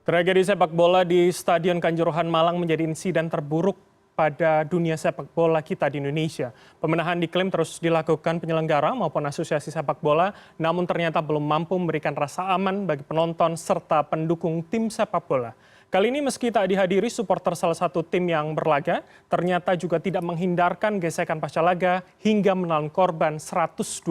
Tragedi sepak bola di Stadion Kanjuruhan Malang menjadi insiden terburuk pada dunia sepak bola kita di Indonesia. Pemenahan diklaim terus dilakukan penyelenggara maupun asosiasi sepak bola, namun ternyata belum mampu memberikan rasa aman bagi penonton serta pendukung tim sepak bola. Kali ini meski tak dihadiri supporter salah satu tim yang berlaga, ternyata juga tidak menghindarkan gesekan pasca laga hingga menelan korban 125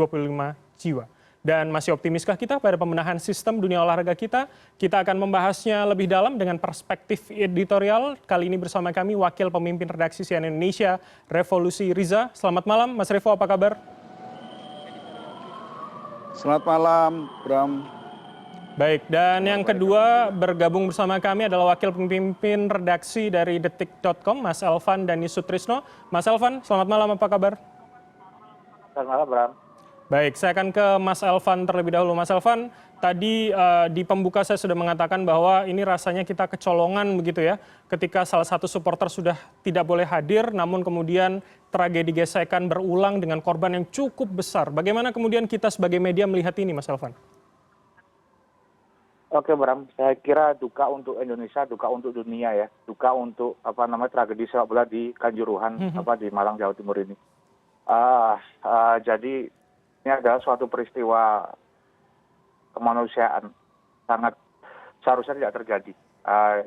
jiwa. Dan masih optimiskah kita pada pembenahan sistem dunia olahraga kita? Kita akan membahasnya lebih dalam dengan perspektif editorial. Kali ini bersama kami Wakil Pemimpin Redaksi CNN Indonesia, Revolusi Riza. Selamat malam, Mas Revo, apa kabar? Selamat malam, Bram. Baik, dan yang kedua bergabung bersama kami adalah Wakil Pemimpin Redaksi dari Detik.com, Mas Elvan Dhani Sutrisno. Mas Elvan, selamat malam, apa kabar? Selamat malam, Bram. Baik, saya akan ke Mas Elvan terlebih dahulu. Mas Elvan, tadi di pembuka saya sudah mengatakan bahwa ini rasanya kita kecolongan begitu ya, ketika salah satu supporter sudah tidak boleh hadir, namun kemudian tragedi gesekan berulang dengan korban yang cukup besar. Bagaimana kemudian kita sebagai media melihat ini, Mas Elvan? Oke, Bram, saya kira duka untuk Indonesia, duka untuk dunia ya, duka untuk tragedi sepak bola di Kanjuruhan, di Malang, Jawa Timur ini. Jadi ini adalah suatu peristiwa kemanusiaan sangat seharusnya tidak terjadi.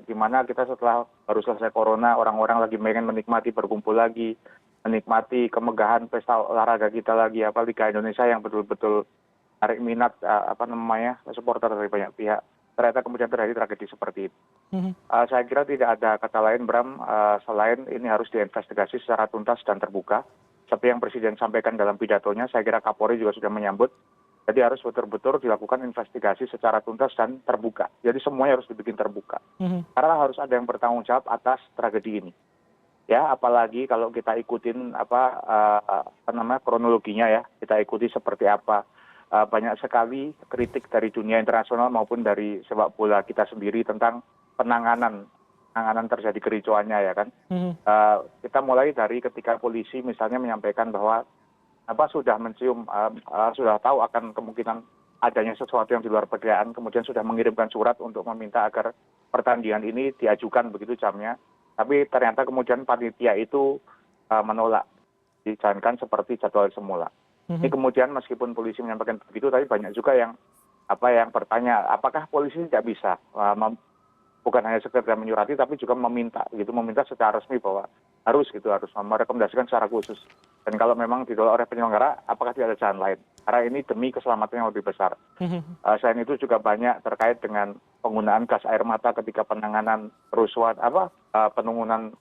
Di mana kita setelah baru selesai corona, orang-orang lagi pengen menikmati berkumpul lagi, menikmati kemegahan pesta olahraga kita lagi, Liga Indonesia yang betul-betul menarik minat supporter dari banyak pihak. Ternyata kemudian terjadi tragedi seperti itu. Saya kira tidak ada kata lain, Bram, selain ini harus diinvestigasi secara tuntas dan terbuka. Seperti yang Presiden sampaikan dalam pidatonya, saya kira Kapolri juga sudah menyambut. Jadi harus betul-betul dilakukan investigasi secara tuntas dan terbuka. Jadi semuanya harus dibikin terbuka. Karena harus ada yang bertanggung jawab atas tragedi ini. Ya, apalagi kalau kita ikutin kronologinya ya, kita ikuti seperti apa. Banyak sekali kritik dari dunia internasional maupun dari sepak bola kita sendiri tentang penanganan terjadi kericuannya ya kan. Kita mulai dari ketika polisi misalnya menyampaikan bahwa sudah mencium, sudah tahu akan kemungkinan adanya sesuatu yang di luar perkiraan, kemudian sudah mengirimkan surat untuk meminta agar pertandingan ini diajukan begitu jamnya. Tapi ternyata kemudian panitia itu menolak, dijalankan seperti jadwal semula. Ini kemudian meskipun polisi menyampaikan begitu, tapi banyak juga yang bertanya, apakah polisi tidak bisa bukan hanya sekedar menyurati tapi juga meminta secara resmi bahwa harus merekomendasikan secara khusus. Dan kalau memang ditolak oleh penyelenggara, apakah tidak ada jalan lain? Karena ini demi keselamatan yang lebih besar. Selain itu juga banyak terkait dengan penggunaan gas air mata ketika penanganan kerusuhan penanganan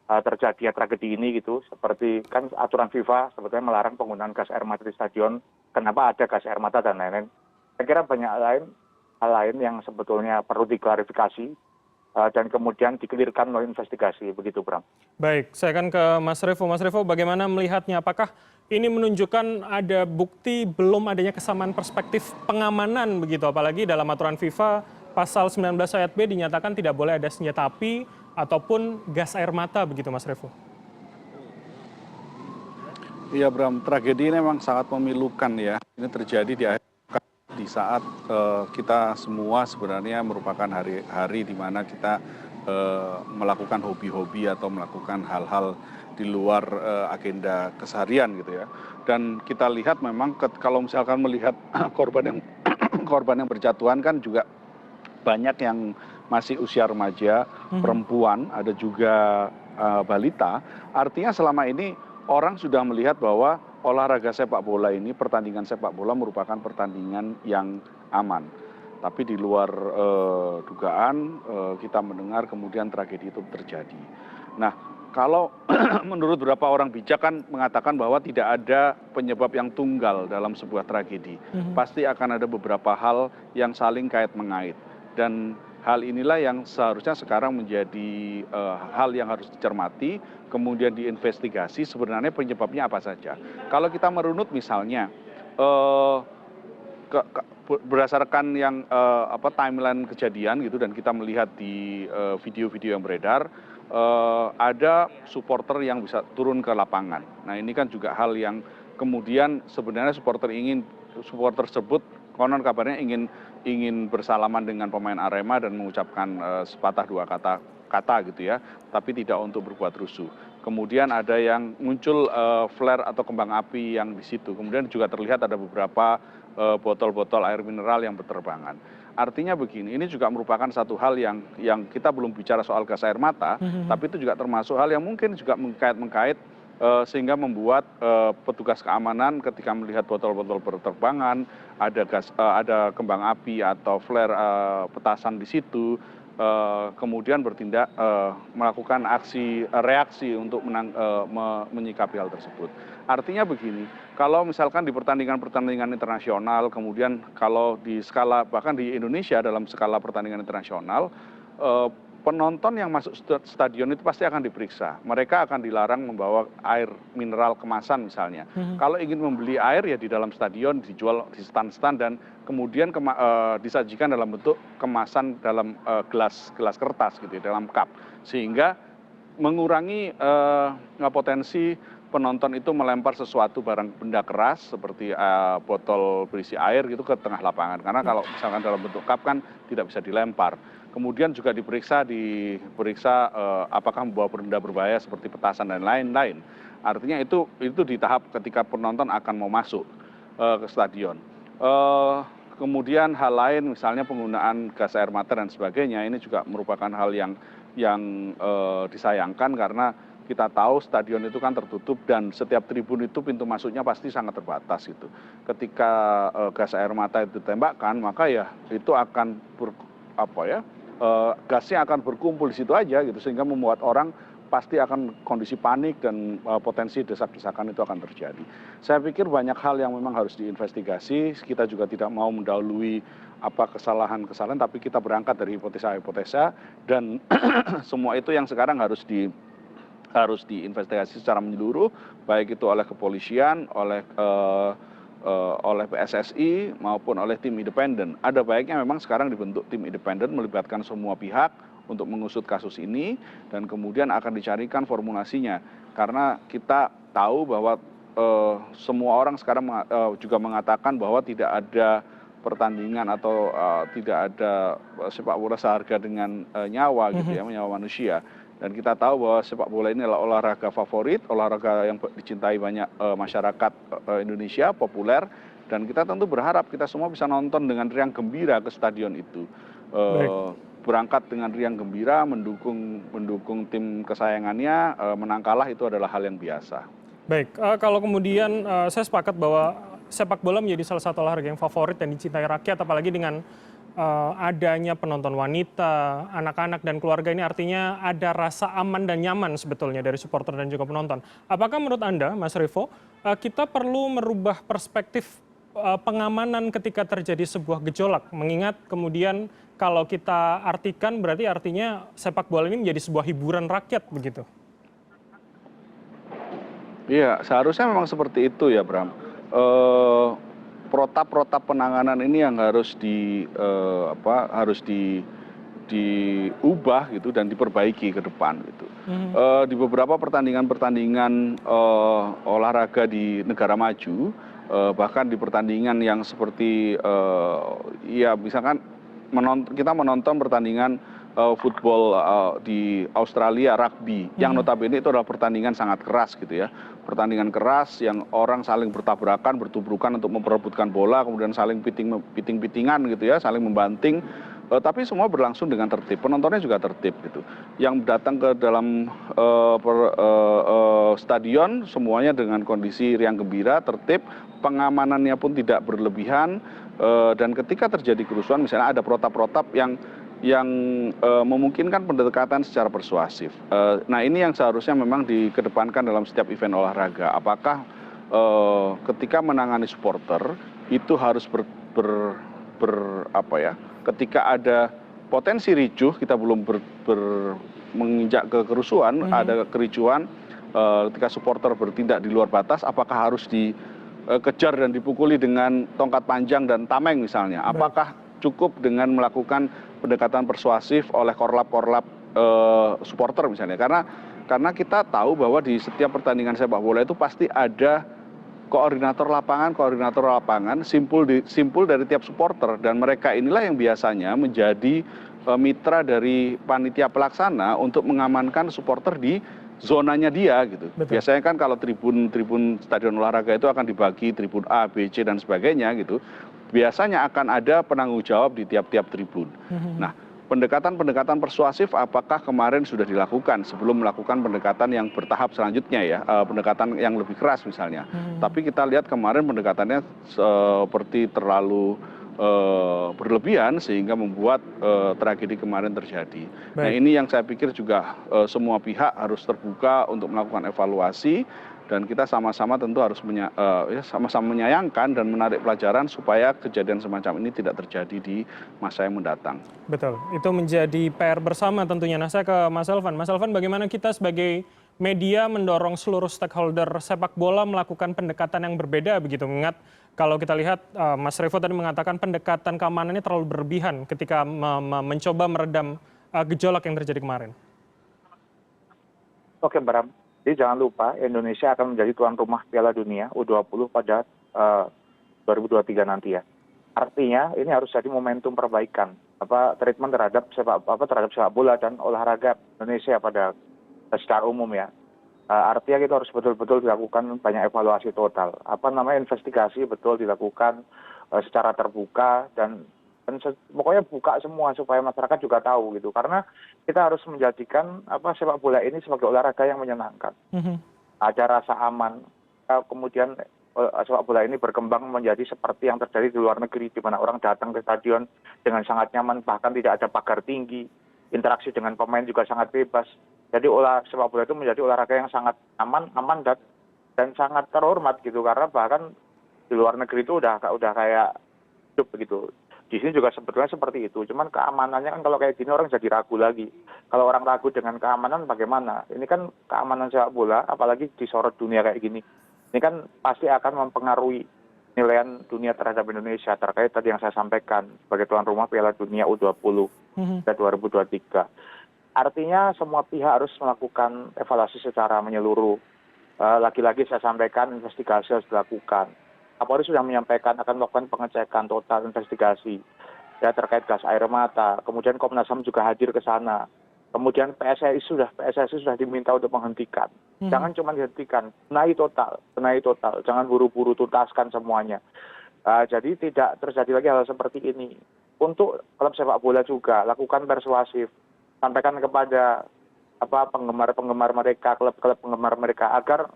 terjadinya tragedi ini gitu. Seperti kan aturan FIFA sebetulnya melarang penggunaan gas air mata di stadion. Kenapa ada gas air mata dan lain-lain? Saya kira banyak hal lain yang sebetulnya perlu diklarifikasi dan kemudian dikelirkan melalui investigasi, begitu Bram. Baik, saya akan ke Mas Revo. Mas Revo, bagaimana melihatnya? Apakah ini menunjukkan ada bukti belum adanya kesamaan perspektif pengamanan begitu? Apalagi dalam aturan FIFA pasal 19 ayat B dinyatakan tidak boleh ada senjata api ataupun gas air mata begitu, Mas Revo? Iya Bram, tragedi ini memang sangat memilukan ya. Ini terjadi di saat kita semua sebenarnya merupakan hari-hari di mana kita melakukan hobi-hobi atau melakukan hal-hal di luar agenda keseharian gitu ya. Dan kita lihat memang kalau misalkan melihat korban yang berjatuhan kan juga banyak yang masih usia remaja, perempuan, ada juga balita. Artinya selama ini orang sudah melihat bahwa olahraga sepak bola ini, pertandingan sepak bola merupakan pertandingan yang aman. Tapi di luar dugaan kita mendengar kemudian tragedi itu terjadi. Nah, kalau menurut beberapa orang bijak kan mengatakan bahwa tidak ada penyebab yang tunggal dalam sebuah tragedi. Pasti akan ada beberapa hal yang saling kait mengait. Dan hal inilah yang seharusnya sekarang menjadi hal yang harus dicermati, kemudian diinvestigasi sebenarnya penyebabnya apa saja. Kalau kita merunut misalnya, berdasarkan yang timeline kejadian gitu dan kita melihat di video-video yang beredar, ada supporter yang bisa turun ke lapangan. Nah ini kan juga hal yang kemudian sebenarnya supporter tersebut konon kabarnya ingin bersalaman dengan pemain Arema dan mengucapkan sepatah dua kata gitu ya, tapi tidak untuk berbuat rusuh. Kemudian ada yang muncul flare atau kembang api yang di situ. Kemudian juga terlihat ada beberapa botol-botol air mineral yang berterbangan. Artinya begini, ini juga merupakan satu hal yang kita belum bicara soal gas air mata, tapi itu juga termasuk hal yang mungkin juga mengkait-mengkait sehingga membuat petugas keamanan ketika melihat botol-botol berterbangan, ada kembang api atau flare petasan di situ, kemudian bertindak melakukan reaksi untuk menyikapi hal tersebut. Artinya begini, kalau misalkan di pertandingan-pertandingan internasional, kemudian kalau di skala bahkan di Indonesia dalam skala pertandingan internasional, penonton yang masuk stadion itu pasti akan diperiksa. Mereka akan dilarang membawa air mineral kemasan misalnya. Kalau ingin membeli air ya di dalam stadion dijual di stand-stand dan kemudian disajikan dalam bentuk kemasan dalam gelas kertas gitu ya, dalam cup. Sehingga mengurangi potensi penonton itu melempar sesuatu barang benda keras seperti botol berisi air gitu ke tengah lapangan. Karena kalau misalkan dalam bentuk cup kan tidak bisa dilempar. Kemudian juga diperiksa apakah membawa benda berbahaya seperti petasan dan lain-lain. Artinya itu di tahap ketika penonton akan mau masuk ke stadion. Kemudian hal lain misalnya penggunaan gas air mata dan sebagainya ini juga merupakan hal yang disayangkan karena kita tahu stadion itu kan tertutup dan setiap tribun itu pintu masuknya pasti sangat terbatas gitu. Ketika gas air mata itu ditembakkan maka ya itu akan gasnya akan berkumpul di situ aja gitu sehingga membuat orang pasti akan kondisi panik dan potensi desak-desakan itu akan terjadi. Saya pikir banyak hal yang memang harus diinvestigasi. Kita juga tidak mau mendahului kesalahan-kesalahan, tapi kita berangkat dari hipotesa-hipotesa dan semua itu yang sekarang harus diinvestigasi secara menyeluruh, baik itu oleh kepolisian, oleh PSSI maupun oleh tim independen. Ada baiknya memang sekarang dibentuk tim independen melibatkan semua pihak untuk mengusut kasus ini dan kemudian akan dicarikan formulasinya. Karena kita tahu bahwa semua orang sekarang juga mengatakan bahwa tidak ada pertandingan atau tidak ada sepak bola seharga dengan nyawa gitu ya, nyawa manusia. Dan kita tahu bahwa sepak bola ini adalah olahraga favorit, olahraga yang dicintai banyak masyarakat Indonesia, populer. Dan kita tentu berharap kita semua bisa nonton dengan riang gembira ke stadion itu. Berangkat dengan riang gembira, mendukung tim kesayangannya, menang kalah itu adalah hal yang biasa. Baik, kalau kemudian saya sepakat bahwa sepak bola menjadi salah satu olahraga yang favorit dan dicintai rakyat, apalagi dengan adanya penonton wanita, anak-anak dan keluarga ini artinya ada rasa aman dan nyaman sebetulnya dari supporter dan juga penonton. Apakah menurut Anda, Mas Revo, kita perlu merubah perspektif pengamanan ketika terjadi sebuah gejolak? Mengingat kemudian kalau kita artikan berarti artinya sepak bola ini menjadi sebuah hiburan rakyat begitu. Iya, seharusnya memang seperti itu ya, Bram. Protap penanganan ini yang harus diubah gitu dan diperbaiki ke depan gitu. Di beberapa pertandingan olahraga di negara maju, bahkan di pertandingan yang seperti ya misalkan kita menonton pertandingan football di Australia, rugby, yang notabene itu adalah pertandingan sangat keras gitu ya. Pertandingan keras yang orang saling bertabrakan, bertubrukan untuk memperebutkan bola, kemudian saling piting-pitingan gitu ya, saling membanting. Tapi semua berlangsung dengan tertib, penontonnya juga tertib gitu. Yang datang ke dalam stadion semuanya dengan kondisi riang gembira, tertib, pengamanannya pun tidak berlebihan. Dan ketika terjadi kerusuhan, misalnya ada protap-protap yang memungkinkan pendekatan secara persuasif. Nah ini yang seharusnya memang dikedepankan dalam setiap event olahraga. Apakah ketika menangani supporter itu harus ketika ada potensi ricuh, kita belum menginjak ke kerusuhan, ada kericuhan, ketika supporter bertindak di luar batas, apakah harus dikejar dan dipukuli dengan tongkat panjang dan tameng misalnya? Apakah cukup dengan melakukan pendekatan persuasif oleh korlap supporter misalnya? Karena kita tahu bahwa di setiap pertandingan sepak bola itu pasti ada koordinator lapangan simpul dari tiap supporter, dan mereka inilah yang biasanya menjadi mitra dari panitia pelaksana untuk mengamankan supporter di zonanya dia gitu. Betul. Biasanya kan kalau tribun stadion olahraga itu akan dibagi tribun A, B, C dan sebagainya gitu. Biasanya akan ada penanggung jawab di tiap-tiap tribun. Nah, pendekatan persuasif apakah kemarin sudah dilakukan sebelum melakukan pendekatan yang bertahap selanjutnya ya, pendekatan yang lebih keras misalnya. Tapi kita lihat kemarin pendekatannya seperti terlalu berlebihan sehingga membuat tragedi kemarin terjadi. Nah, Baik. ini yang saya pikir juga semua pihak harus terbuka untuk melakukan evaluasi, dan kita sama-sama tentu harus sama-sama menyayangkan dan menarik pelajaran supaya kejadian semacam ini tidak terjadi di masa yang mendatang. Betul, itu menjadi PR bersama tentunya. Nah, saya ke Mas Elvan. Mas Elvan, bagaimana kita sebagai media mendorong seluruh stakeholder sepak bola melakukan pendekatan yang berbeda begitu? Mengingat kalau kita lihat Mas Revo tadi mengatakan pendekatan keamanannya terlalu berlebihan ketika mencoba meredam gejolak yang terjadi kemarin. Oke, Bram. Jadi jangan lupa Indonesia akan menjadi tuan rumah Piala Dunia U20 pada 2023 nanti ya. Artinya ini harus jadi momentum perbaikan treatment terhadap sepak bola dan olahraga Indonesia pada secara umum ya. Artinya kita harus betul-betul dilakukan banyak evaluasi total. Investigasi betul dilakukan secara terbuka dan pokoknya buka semua supaya masyarakat juga tahu gitu. Karena kita harus menjadikan sepak bola ini sebagai olahraga yang menyenangkan. Ada rasa aman. Kemudian sepak bola ini berkembang menjadi seperti yang terjadi di luar negeri, di mana orang datang ke stadion dengan sangat nyaman, bahkan tidak ada pagar tinggi, interaksi dengan pemain juga sangat bebas. Jadi sepak bola itu menjadi olahraga yang sangat aman dan sangat terhormat gitu, karena bahkan di luar negeri itu udah kayak hidup begitu. Di sini juga sebetulnya seperti itu, cuman keamanannya kan kalau kayak gini orang jadi ragu lagi. Kalau orang ragu dengan keamanan bagaimana? Ini kan keamanan sepak bola, apalagi disorot dunia kayak gini. Ini kan pasti akan mempengaruhi penilaian dunia terhadap Indonesia terkait tadi yang saya sampaikan sebagai tuan rumah Piala Dunia U20 pada 2023. Artinya semua pihak harus melakukan evaluasi secara menyeluruh. Lagi-lagi saya sampaikan investigasi harus dilakukan. Kapolri sudah menyampaikan akan melakukan pengecekan total investigasi ya terkait gas air mata. Kemudian Komnas HAM juga hadir ke sana. Kemudian PSSI sudah diminta untuk menghentikan. Jangan cuma dihentikan, benahi total. Jangan buru-buru tuntaskan semuanya. Jadi tidak terjadi lagi hal seperti ini. Untuk klub sepak bola juga lakukan persuasif, sampaikan kepada penggemar mereka, klub-klub penggemar mereka agar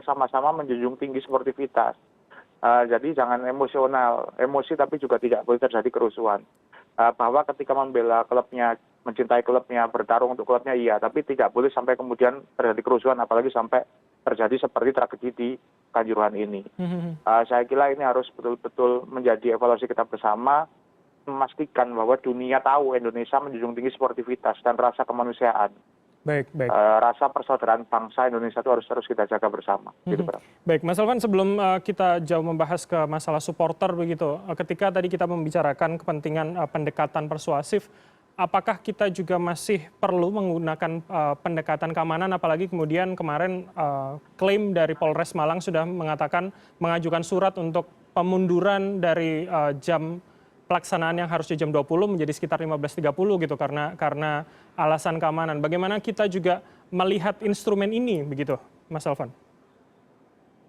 sama-sama menjunjung tinggi sportivitas. Jadi jangan emosional, emosi tapi juga tidak boleh terjadi kerusuhan. Bahwa ketika membela klubnya, mencintai klubnya, bertarung untuk klubnya iya, tapi tidak boleh sampai kemudian terjadi kerusuhan, apalagi sampai terjadi seperti tragedi di Kanjuruhan ini. Saya kira ini harus betul-betul menjadi evaluasi kita bersama, memastikan bahwa dunia tahu Indonesia menjunjung tinggi sportivitas dan rasa kemanusiaan. Baik. Rasa persaudaraan bangsa Indonesia itu harus terus kita jaga bersama. Gitu, Baik, Mas Elvan, sebelum kita jauh membahas ke masalah supporter begitu, ketika tadi kita membicarakan kepentingan pendekatan persuasif, apakah kita juga masih perlu menggunakan pendekatan keamanan, apalagi kemudian kemarin klaim dari Polres Malang sudah mengatakan mengajukan surat untuk pemunduran dari jam pelaksanaan yang harusnya jam 20 menjadi sekitar 15.30 gitu karena alasan keamanan. Bagaimana kita juga melihat instrumen ini begitu, Mas Elvan?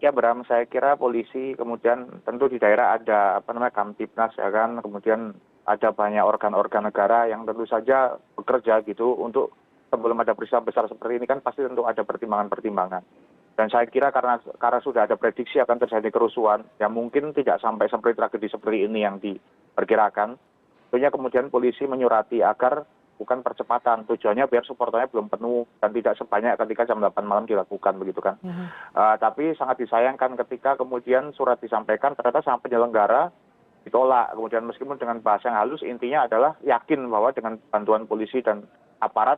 Ya, Bram, saya kira polisi kemudian tentu di daerah ada Kamtibnas ya kan, kemudian ada banyak organ-organ negara yang tentu saja bekerja gitu untuk sebelum ada peristiwa besar seperti ini kan pasti tentu ada pertimbangan-pertimbangan. Dan saya kira karena sudah ada prediksi akan terjadi kerusuhan, ya mungkin tidak sampai seperti tragedi seperti ini yang diperkirakan. Tentunya kemudian polisi menyurati agar bukan percepatan, tujuannya biar supporternya belum penuh dan tidak sebanyak ketika jam 8 malam dilakukan begitu kan. Tapi sangat disayangkan ketika kemudian surat disampaikan ternyata sama penyelenggara ditolak. Kemudian meskipun dengan bahasa yang halus, intinya adalah yakin bahwa dengan bantuan polisi dan aparat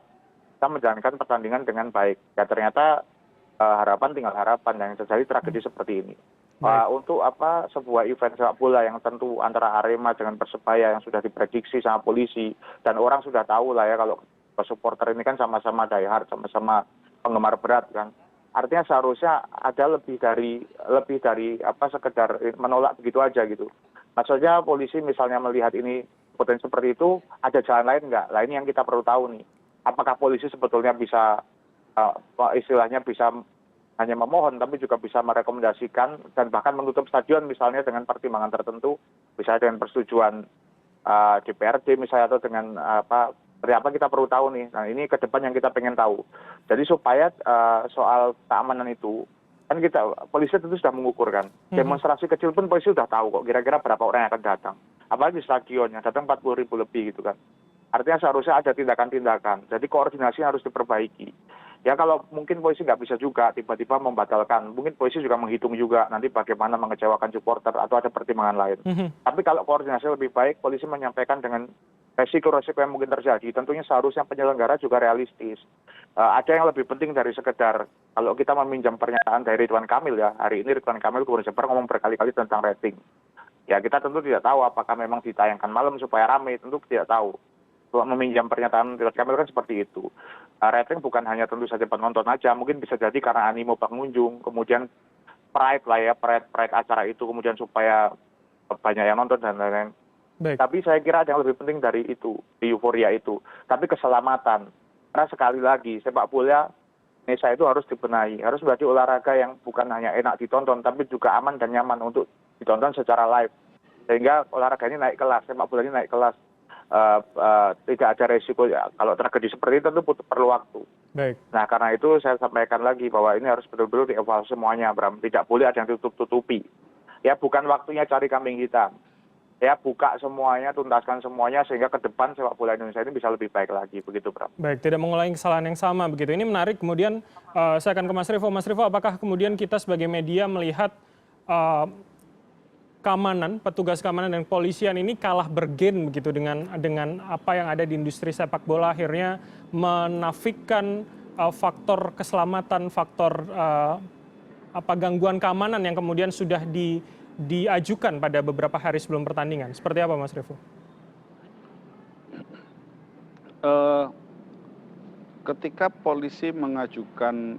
kita menjalankan pertandingan dengan baik. Ya ternyata harapan tinggal harapan yang terjadi tragedi seperti ini. Untuk sebuah event sepak bola yang tentu antara Arema dengan Persebaya yang sudah diprediksi sama polisi dan orang sudah tahu lah ya kalau supporter ini kan sama-sama diehard, sama-sama penggemar berat kan. Artinya seharusnya ada lebih dari sekedar menolak begitu aja gitu. Maksudnya polisi misalnya melihat ini potensi seperti itu, ada jalan lain nggak? Nah ini yang kita perlu tahu nih. Apakah polisi sebetulnya bisa istilahnya bisa hanya memohon, tapi juga bisa merekomendasikan dan bahkan menutup stadion misalnya dengan pertimbangan tertentu, misalnya dengan persetujuan DPRD misalnya atau dengan seperti apa kita perlu tahu nih. Nah ini ke depan yang kita pengen tahu. Jadi supaya soal keamanan itu kan polisi tentu sudah mengukur kan. Demonstrasi kecil pun polisi sudah tahu kok kira-kira berapa orang yang akan datang. Apalagi stadion yang datang 40.000 lebih gitu kan. Artinya seharusnya ada tindakan-tindakan. Jadi koordinasi harus diperbaiki. Ya kalau mungkin polisi nggak bisa juga tiba-tiba membatalkan. Mungkin polisi juga menghitung juga nanti bagaimana mengecewakan supporter atau ada pertimbangan lain. Tapi kalau koordinasi lebih baik, polisi menyampaikan dengan resiko-resiko yang mungkin terjadi. Tentunya seharusnya penyelenggara juga realistis. Ada yang lebih penting dari sekedar kalau kita meminjam pernyataan dari Ridwan Kamil ya. Hari ini Ridwan Kamil Gubernur Jabar ngomong berkali-kali tentang rating. Ya kita tentu tidak tahu apakah memang ditayangkan malam supaya ramai. Tentu tidak tahu. Kalau meminjam pernyataan Ridwan Kamil kan seperti itu. Rating bukan hanya tentu saja penonton aja. Mungkin bisa jadi karena animo pengunjung. Kemudian pride lah ya. Pride acara itu. Kemudian supaya banyak yang nonton dan lain-lain. Baik. Tapi saya kira ada yang lebih penting dari itu, di euforia itu. Tapi keselamatan. Karena sekali lagi, sepak bola Indonesia itu harus dibenahi. Harus menjadi olahraga yang bukan hanya enak ditonton, tapi juga aman dan nyaman untuk ditonton secara live. Sehingga olahraga ini naik kelas, sepak bola ini naik kelas. Tidak ada resiko ya. Kalau tragedi seperti itu tentu perlu waktu. Baik. Nah karena itu saya sampaikan lagi bahwa ini harus betul-betul dievaluasi semuanya, Bram. Tidak boleh ada yang tutup-tutupi. Ya bukan waktunya cari kambing hitam. Ya buka semuanya, tuntaskan semuanya sehingga ke depan sepak bola Indonesia ini bisa lebih baik lagi, begitu Bram. Baik, tidak mengulangi kesalahan yang sama begitu. Ini menarik. Kemudian saya akan ke Mas Revo. Mas Revo, apakah kemudian kita sebagai media melihat keamanan, petugas keamanan dan kepolisian ini kalah bergen begitu dengan apa yang ada di industri sepak bola, akhirnya menafikan faktor keselamatan, faktor gangguan keamanan yang kemudian sudah diajukan pada beberapa hari sebelum pertandingan. Seperti apa Mas Revo? Ketika polisi mengajukan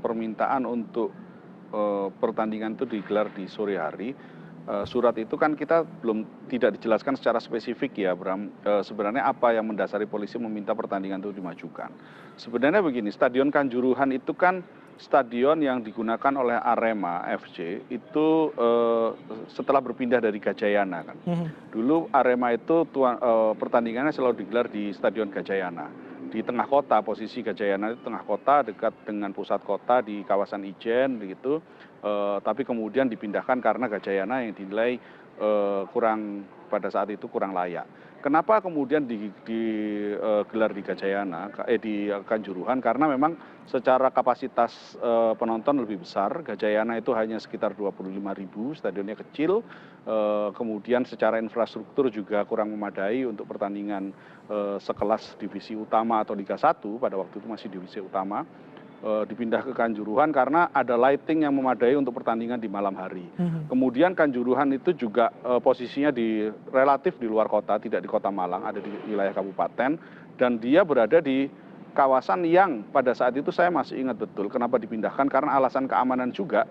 permintaan untuk pertandingan itu digelar di sore hari, surat itu kan kita tidak dijelaskan secara spesifik ya Bram, sebenarnya apa yang mendasari polisi meminta pertandingan itu dimajukan. Sebenarnya begini, Stadion Kanjuruhan itu kan stadion yang digunakan oleh Arema FC itu setelah berpindah dari Gajayana kan. Dulu Arema itu pertandingannya selalu digelar di Stadion Gajayana. Di tengah kota, posisi Gajayana itu tengah kota, dekat dengan pusat kota di kawasan Ijen begitu. Tapi kemudian dipindahkan karena Gajayana yang dinilai pada saat itu kurang layak. Kenapa kemudian digelar di di Kanjuruhan? Karena memang secara kapasitas penonton lebih besar. Gajayana itu hanya sekitar 25.000, stadionnya kecil. Kemudian secara infrastruktur juga kurang memadai untuk pertandingan sekelas divisi utama atau Liga 1, pada waktu itu masih divisi utama. Dipindah ke Kanjuruhan karena ada lighting yang memadai untuk pertandingan di malam hari. Kemudian Kanjuruhan itu juga posisinya relatif di luar kota, tidak di kota Malang, ada di wilayah kabupaten, dan dia berada di kawasan yang pada saat itu saya masih ingat betul kenapa dipindahkan, karena alasan keamanan juga.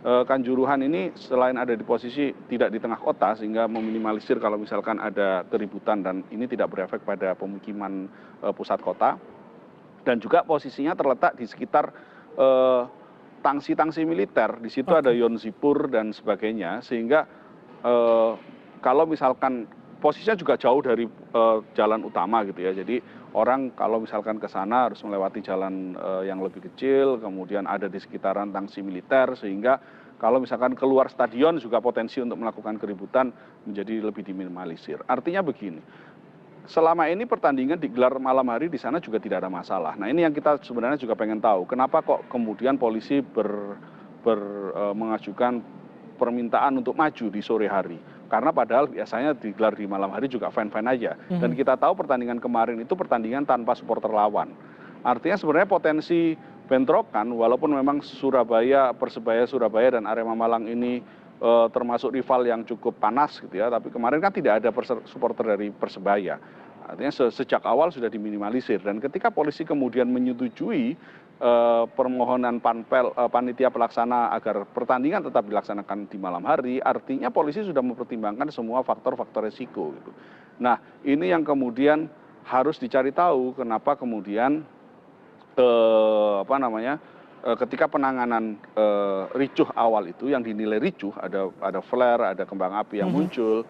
Kanjuruhan ini selain ada di posisi tidak di tengah kota sehingga meminimalisir kalau misalkan ada keributan dan ini tidak berefek pada pemukiman pusat kota. Dan juga posisinya terletak di sekitar tangsi-tangsi militer. Di situ ada Yonzipur dan sebagainya, sehingga kalau misalkan posisinya juga jauh dari jalan utama gitu ya. Jadi orang kalau misalkan ke sana harus melewati jalan yang lebih kecil, kemudian ada di sekitaran tangsi militer, sehingga kalau misalkan keluar stadion juga potensi untuk melakukan keributan menjadi lebih diminimalisir. Artinya begini, selama ini pertandingan digelar malam hari di sana juga tidak ada masalah. Nah ini yang kita sebenarnya juga pengen tahu, kenapa kok kemudian polisi mengajukan permintaan untuk maju di sore hari. Karena padahal biasanya digelar di malam hari juga fine-fine aja. Dan kita tahu pertandingan kemarin itu pertandingan tanpa supporter lawan. Artinya sebenarnya potensi bentrokan, walaupun memang Persebaya Surabaya dan Arema Malang ini termasuk rival yang cukup panas gitu ya, tapi kemarin kan tidak ada supporter dari Persebaya. Artinya sejak awal sudah diminimalisir, dan ketika polisi kemudian menyetujui permohonan panitia pelaksana agar pertandingan tetap dilaksanakan di malam hari, artinya polisi sudah mempertimbangkan semua faktor-faktor resiko gitu. Nah, ini yang kemudian harus dicari tahu kenapa kemudian ketika penanganan ricuh awal itu yang dinilai ricuh, ada flare, ada kembang api yang muncul,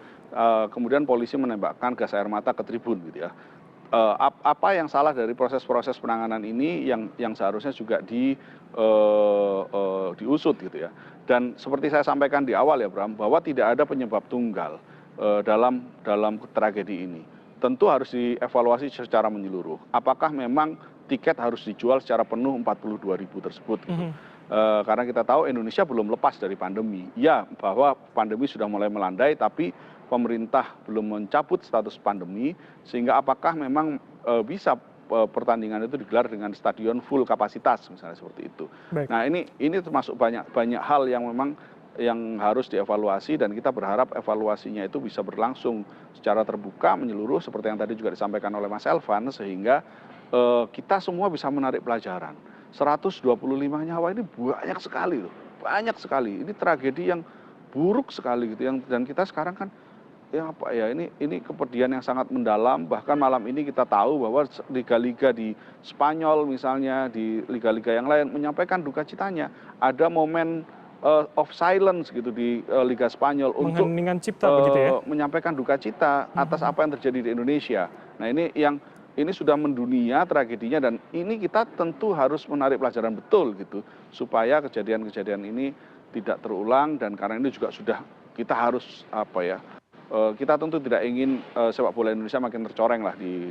kemudian polisi menembakkan gas air mata ke tribun gitu ya. Apa yang salah dari proses-proses penanganan ini yang seharusnya juga diusut gitu ya. Dan seperti saya sampaikan di awal ya Bram, bahwa tidak ada penyebab tunggal dalam tragedi ini. Tentu harus dievaluasi secara menyeluruh. Apakah memang tiket harus dijual secara penuh 42.000 tersebut gitu. Karena kita tahu Indonesia belum lepas dari pandemi. Ya, bahwa pandemi sudah mulai melandai, tapi pemerintah belum mencabut status pandemi, sehingga apakah memang bisa pertandingan itu digelar dengan stadion full kapasitas misalnya seperti itu. Baik. Nah, ini termasuk banyak hal yang memang yang harus dievaluasi, dan kita berharap evaluasinya itu bisa berlangsung secara terbuka menyeluruh seperti yang tadi juga disampaikan oleh Mas Elvan, sehingga kita semua bisa menarik pelajaran. 125 nyawa ini banyak sekali loh, banyak sekali. Ini tragedi yang buruk sekali gitu, dan kita sekarang kan ini kepedihan yang sangat mendalam. Bahkan malam ini kita tahu bahwa liga-liga di Spanyol misalnya, di liga-liga yang lain menyampaikan duka citanya. Ada momen of silence gitu di Liga Spanyol untuk menyampaikan duka cita atas apa yang terjadi di Indonesia. Nah, ini sudah mendunia tragedinya, dan ini kita tentu harus menarik pelajaran betul gitu supaya kejadian-kejadian ini tidak terulang. Dan karena ini juga sudah kita harus kita tentu tidak ingin sepak bola Indonesia makin tercoreng lah di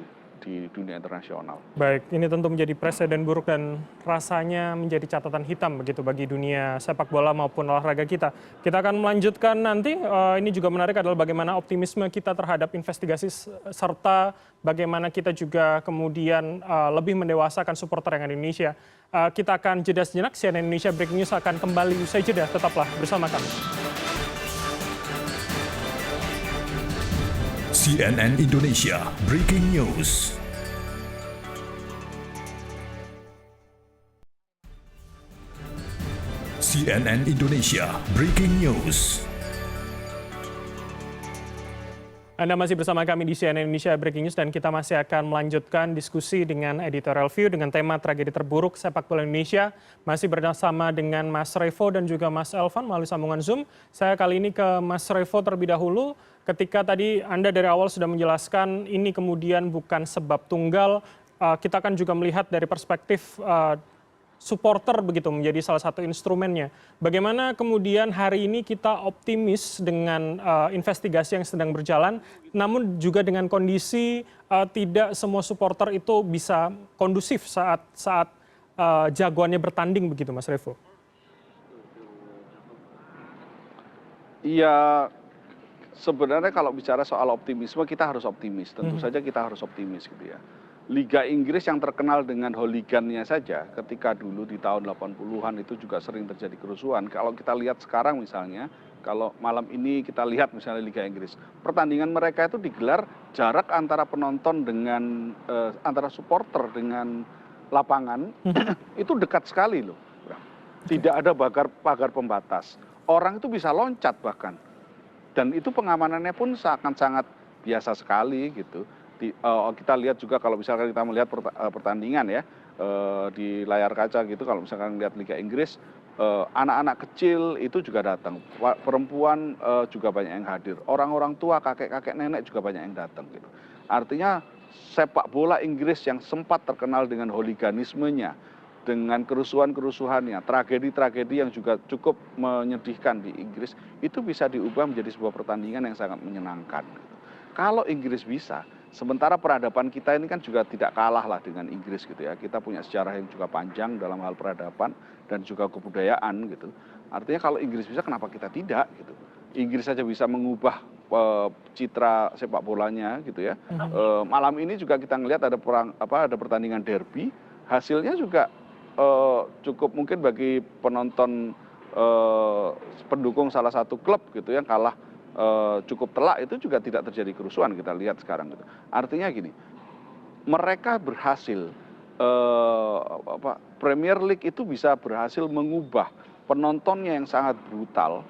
dunia internasional. Baik, ini tentu menjadi presiden buruk dan rasanya menjadi catatan hitam begitu bagi dunia sepak bola maupun olahraga kita. Kita akan melanjutkan nanti, ini juga menarik adalah bagaimana optimisme kita terhadap investigasi serta bagaimana kita juga kemudian lebih mendewasakan supporter yang ada di Indonesia. Kita akan jeda sejenak, CNN Indonesia Breaking News akan kembali usai jeda, tetaplah bersama kami. CNN Indonesia Breaking News. CNN Indonesia Breaking News. Anda masih bersama kami di CNN Indonesia Breaking News, dan kita masih akan melanjutkan diskusi dengan editorial view dengan tema tragedi terburuk sepak bola Indonesia. Masih bersama dengan Mas Revo dan juga Mas Elvan melalui sambungan Zoom. Saya kali ini ke Mas Revo terlebih dahulu. Ketika tadi Anda dari awal sudah menjelaskan ini kemudian bukan sebab tunggal, kita kan juga melihat dari perspektif supporter begitu menjadi salah satu instrumennya. Bagaimana kemudian hari ini kita optimis dengan investigasi yang sedang berjalan, namun juga dengan kondisi tidak semua supporter itu bisa kondusif saat jagoannya bertanding begitu, Mas Revo? Iya, sebenarnya kalau bicara soal optimisme, kita harus optimis. Tentu saja kita harus optimis gitu ya. Liga Inggris yang terkenal dengan hooligannya saja, ketika dulu di tahun 80-an itu juga sering terjadi kerusuhan. Kalau kita lihat sekarang misalnya, kalau malam ini kita lihat misalnya Liga Inggris, pertandingan mereka itu digelar jarak antara penonton dengan antara supporter dengan lapangan itu dekat sekali loh. Tidak ada pagar pembatas. Orang itu bisa loncat bahkan. Dan itu pengamanannya pun sangat biasa sekali gitu. Kita lihat juga kalau misalkan kita melihat pertandingan ya di layar kaca gitu, kalau misalkan lihat Liga Inggris, anak-anak kecil itu juga datang, perempuan juga banyak yang hadir, orang-orang tua, kakek-kakek, nenek juga banyak yang datang gitu. Artinya sepak bola Inggris yang sempat terkenal dengan hooliganismenya, dengan kerusuhan-kerusuhannya, tragedi-tragedi yang juga cukup menyedihkan di Inggris, itu bisa diubah menjadi sebuah pertandingan yang sangat menyenangkan. Kalau Inggris bisa, sementara peradaban kita ini kan juga tidak kalah lah dengan Inggris gitu ya. Kita punya sejarah yang juga panjang dalam hal peradaban dan juga kebudayaan gitu. Artinya kalau Inggris bisa, kenapa kita tidak gitu. Inggris saja bisa mengubah citra sepak bolanya gitu ya. Malam ini juga kita ngelihat ada pertandingan derby, hasilnya juga cukup mungkin bagi penonton pendukung salah satu klub gitu yang kalah cukup telak itu juga tidak terjadi kerusuhan, kita lihat sekarang gitu. Artinya gini, mereka berhasil Premier League itu bisa berhasil mengubah penontonnya yang sangat brutal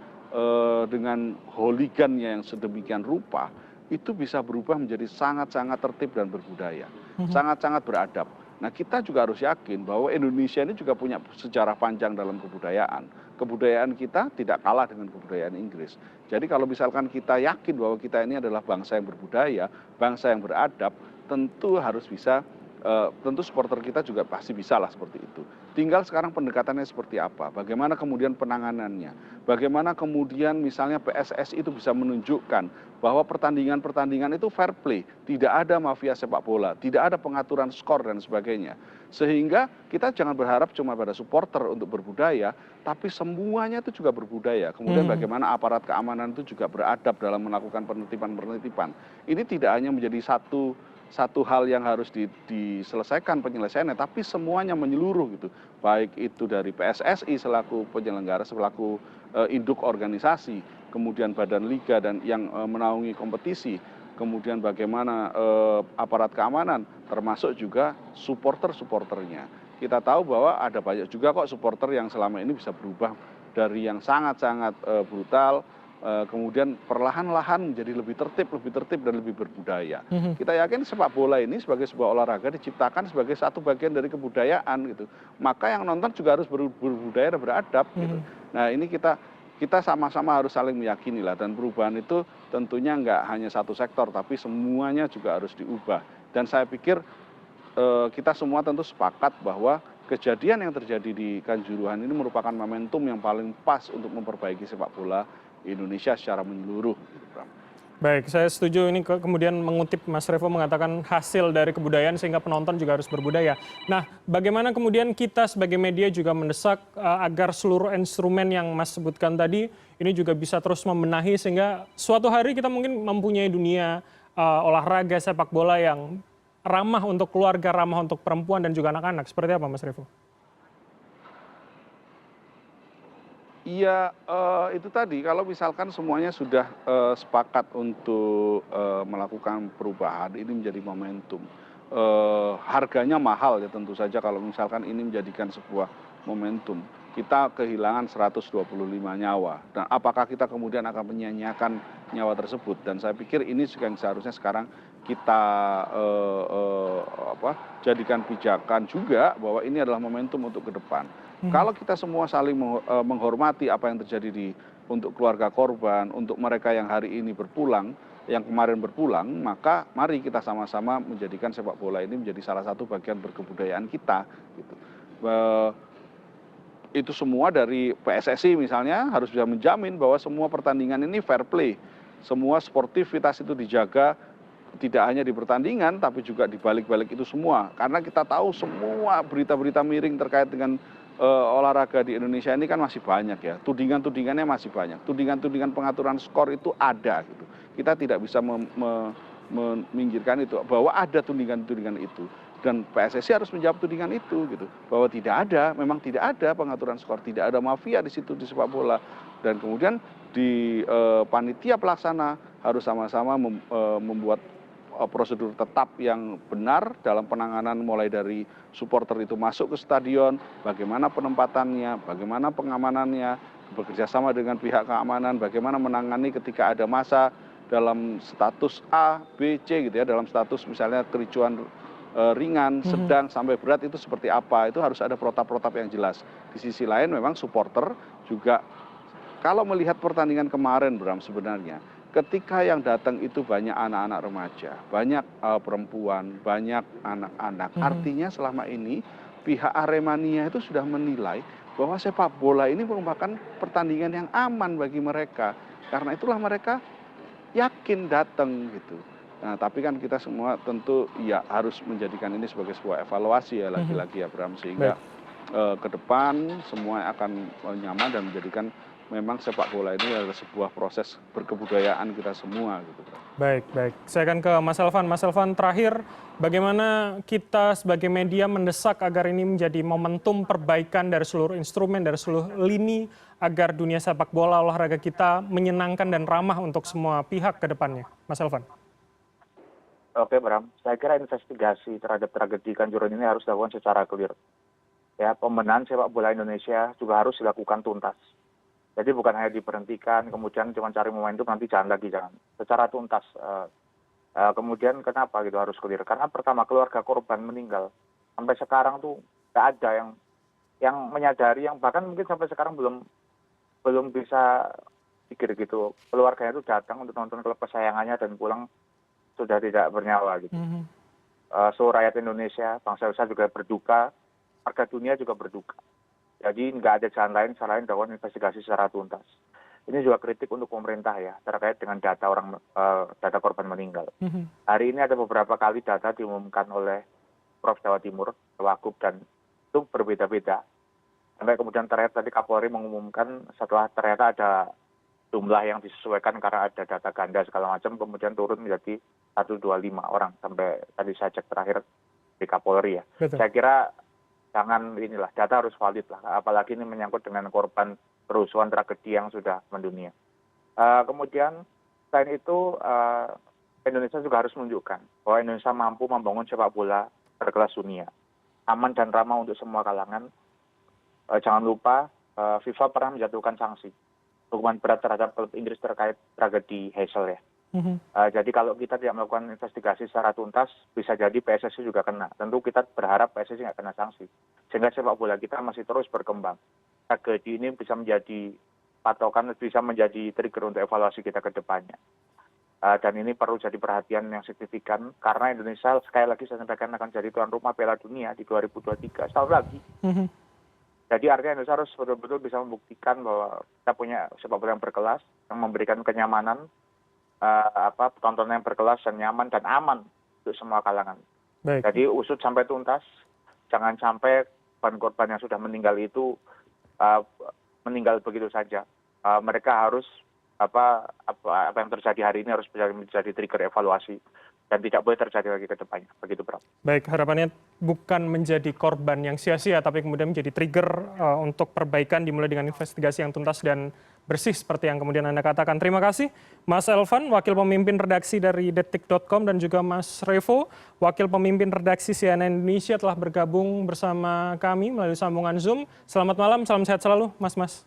dengan hooligannya yang sedemikian rupa, itu bisa berubah menjadi sangat-sangat tertib dan berbudaya, sangat-sangat beradab. Nah, kita juga harus yakin bahwa Indonesia ini juga punya sejarah panjang dalam kebudayaan. Kebudayaan kita tidak kalah dengan kebudayaan Inggris. Jadi kalau misalkan kita yakin bahwa kita ini adalah bangsa yang berbudaya, bangsa yang beradab, tentu harus bisa, tentu supporter kita juga pasti bisa lah seperti itu. Tinggal sekarang pendekatannya seperti apa, bagaimana kemudian penanganannya, bagaimana kemudian misalnya PSSI itu bisa menunjukkan bahwa pertandingan-pertandingan itu fair play, tidak ada mafia sepak bola, tidak ada pengaturan skor dan sebagainya. Sehingga kita jangan berharap cuma pada supporter untuk berbudaya, tapi semuanya itu juga berbudaya. Kemudian bagaimana aparat keamanan itu juga beradab dalam melakukan penertiban-penertiban. Ini tidak hanya menjadi satu hal yang harus diselesaikan penyelesaiannya, tapi semuanya menyeluruh gitu. Baik itu dari PSSI selaku penyelenggara, selaku induk organisasi, kemudian badan liga dan yang menaungi kompetisi, kemudian bagaimana aparat keamanan, termasuk juga supporter-supporternya. Kita tahu bahwa ada banyak juga kok supporter yang selama ini bisa berubah dari yang sangat-sangat brutal, kemudian perlahan-lahan menjadi lebih tertib dan lebih berbudaya. Kita yakin sepak bola ini sebagai sebuah olahraga diciptakan sebagai satu bagian dari kebudayaan gitu. Maka yang nonton juga harus berbudaya dan beradab gitu. Nah, ini kita sama-sama harus saling meyakini lah, dan perubahan itu tentunya nggak hanya satu sektor, tapi semuanya juga harus diubah. Dan saya pikir kita semua tentu sepakat bahwa kejadian yang terjadi di Kanjuruhan ini merupakan momentum yang paling pas untuk memperbaiki sepak bola Indonesia secara menyeluruh. Baik, saya setuju ini kemudian mengutip Mas Revo mengatakan hasil dari kebudayaan sehingga penonton juga harus berbudaya. Nah, bagaimana kemudian kita sebagai media juga mendesak agar seluruh instrumen yang Mas sebutkan tadi ini juga bisa terus membenahi sehingga suatu hari kita mungkin mempunyai dunia olahraga sepak bola yang ramah untuk keluarga, ramah untuk perempuan dan juga anak-anak. Seperti apa Mas Revo? Iya, itu tadi kalau misalkan semuanya sudah sepakat untuk melakukan perubahan, ini menjadi momentum. Harganya mahal ya tentu saja kalau misalkan ini menjadikan sebuah momentum. Kita kehilangan 125 nyawa. Dan apakah kita kemudian akan menyia-nyiakan nyawa tersebut? Dan saya pikir ini juga yang seharusnya sekarang kita jadikan pijakan juga bahwa ini adalah momentum untuk ke depan. Kalau kita semua saling menghormati apa yang terjadi untuk keluarga korban, untuk mereka yang hari ini berpulang, yang kemarin berpulang, maka mari kita sama-sama menjadikan sepak bola ini menjadi salah satu bagian berkebudayaan kita. Gitu. Itu semua dari PSSI misalnya harus bisa menjamin bahwa semua pertandingan ini fair play, semua sportivitas itu dijaga, tidak hanya di pertandingan tapi juga di balik-balik itu semua. Karena kita tahu semua berita-berita miring terkait dengan olahraga di Indonesia ini kan masih banyak ya, tudingan-tudingannya masih banyak, tudingan-tudingan pengaturan skor itu ada gitu. Kita tidak bisa meminggirkan itu bahwa ada tudingan-tudingan itu, dan PSSI harus menjawab tudingan itu gitu, bahwa memang tidak ada pengaturan skor, tidak ada mafia di situ di sepak bola, dan kemudian di panitia pelaksana harus sama-sama membuat prosedur tetap yang benar dalam penanganan mulai dari supporter itu masuk ke stadion, bagaimana penempatannya, bagaimana pengamanannya, bekerjasama dengan pihak keamanan, bagaimana menangani ketika ada massa dalam status A, B, C gitu ya, dalam status misalnya kericuan ringan, sedang, sampai berat itu seperti apa, itu harus ada protap-protap yang jelas. Di sisi lain memang supporter juga, kalau melihat pertandingan kemarin Bram sebenarnya, ketika yang datang itu banyak anak-anak remaja, banyak perempuan, banyak anak-anak. Artinya selama ini pihak Aremania itu sudah menilai bahwa sepak bola ini merupakan pertandingan yang aman bagi mereka. Karena itulah mereka yakin datang gitu. Nah, tapi kan kita semua tentu ya harus menjadikan ini sebagai sebuah evaluasi ya lagi-lagi ya Bram, sehingga ke depan semua akan nyaman dan menjadikan memang sepak bola ini adalah sebuah proses berkebudayaan kita semua gitu. Baik. Saya akan ke Mas Elvan. Mas Elvan, terakhir bagaimana kita sebagai media mendesak agar ini menjadi momentum perbaikan dari seluruh instrumen, dari seluruh lini agar dunia sepak bola olahraga kita menyenangkan dan ramah untuk semua pihak ke depannya, Mas Elvan? Oke, Bram. Saya kira investigasi terhadap tragedi Kanjuruhan ini harus dilakukan secara clear. Ya, pembenahan sepak bola Indonesia juga harus dilakukan tuntas. Jadi bukan hanya diberhentikan, kemudian cuma cari momentum, nanti jangan. Secara tuntas. Kemudian kenapa gitu harus clear? Karena pertama keluarga korban meninggal. Sampai sekarang tuh nggak ada yang menyadari, yang bahkan mungkin sampai sekarang belum bisa pikir gitu. Keluarganya itu datang untuk nonton klub kesayangannya dan pulang sudah tidak bernyawa gitu. Seluruh rakyat Indonesia, bangsa besar juga berduka, warga dunia juga berduka. Jadi nggak ada jalan lain selain dilakukan investigasi secara tuntas. Ini juga kritik untuk pemerintah ya, terkait dengan data korban meninggal. Hari ini ada beberapa kali data diumumkan oleh Prof Jawa Timur, Wagub, dan itu berbeda-beda. Sampai kemudian ternyata tadi Kapolri mengumumkan setelah ternyata ada jumlah yang disesuaikan karena ada data ganda segala macam, kemudian turun menjadi 125 orang sampai tadi saya cek terakhir di Kapolri ya. Betul. Saya kira jangan data harus valid lah, apalagi ini menyangkut dengan korban kerusuhan tragedi yang sudah mendunia. Kemudian selain itu Indonesia juga harus menunjukkan bahwa Indonesia mampu membangun sepak bola berkelas dunia, aman dan ramah untuk semua kalangan. Jangan lupa FIFA pernah menjatuhkan sanksi hukuman berat terhadap klub Inggris terkait tragedi Heysel ya. Jadi kalau kita tidak melakukan investigasi secara tuntas, bisa jadi PSSI juga kena. Tentu kita berharap PSSI nggak kena sanksi, sehingga sepak bola kita masih terus berkembang. Tragedi ini bisa menjadi patokan, bisa menjadi trigger untuk evaluasi kita ke depannya. Dan ini perlu jadi perhatian yang signifikan, karena Indonesia sekali lagi saya sampaikan akan jadi tuan rumah Piala Dunia di 2023, setahun lagi. Jadi artinya Indonesia harus betul-betul bisa membuktikan bahwa kita punya sepak bola yang berkelas, yang memberikan kenyamanan, tontonan yang berkelas dan nyaman dan aman untuk semua kalangan. Baik. Jadi usut sampai tuntas, jangan sampai korban yang sudah meninggal itu meninggal begitu saja. Mereka harus apa yang terjadi hari ini harus menjadi trigger evaluasi dan tidak boleh terjadi lagi ke depannya. Begitu, Bram. Baik, harapannya bukan menjadi korban yang sia-sia, tapi kemudian menjadi trigger untuk perbaikan dimulai dengan investigasi yang tuntas dan bersih seperti yang kemudian Anda katakan. Terima kasih Mas Elvan, Wakil Pemimpin Redaksi dari Detik.com, dan juga Mas Revo, Wakil Pemimpin Redaksi CNN Indonesia, telah bergabung bersama kami melalui sambungan Zoom. Selamat malam, salam sehat selalu Mas-mas.